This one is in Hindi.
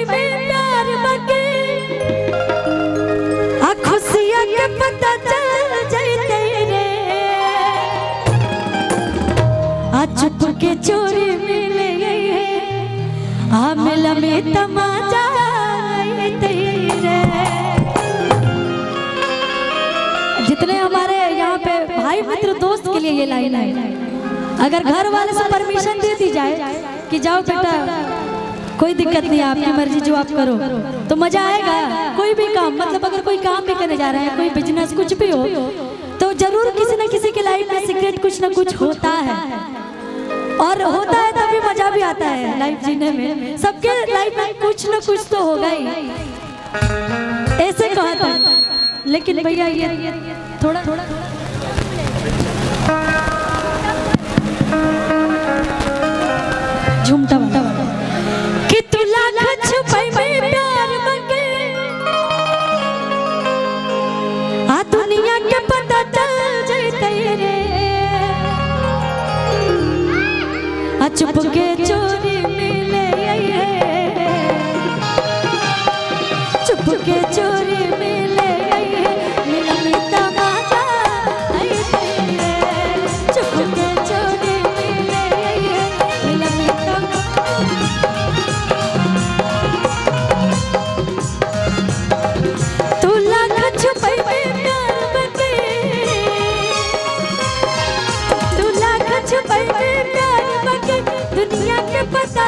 छुपाई में प्यार बके आ खुशियां के पता चल जाते रे आ चुप के चोरी मिले आ मिला में तमाचा तेरे। जितने हमारे यहाँ पे भाई मित्र दोस्त के लिए ये लाइन है, अगर घर वाले से परमिशन दे दी जाए कि जाओ बेटा कोई दिक्कत नहीं, आपकी मर्जी जो आप करो, तो मजा आएगा। कोई भी काम, मतलब अगर कोई काम भी करने जा रहा है, कोई बिजनेस कुछ भी हो, तो जरूर किसी न किसी की लाइफ में सीक्रेट कुछ न कुछ होता है, और होता है तभी मजा भी आता है लाइफ जीने में। सबके लाइफ में कुछ न कुछ तो होगा ही, ऐसे कहा था। लेकिन भैया ये थोड़ा झुमटा कि तू लाख छुपाई में प्यार बके आ दुनिया के पता चल जाते रे आ चुप के चोरी मिले चुप के चोरी मिले मिला में तमाचा चुप के चोरी मिले मिला में तू लाख छुपाई में प्यार बके तू लाख छुपाई में प्यार बके दुनिया के पता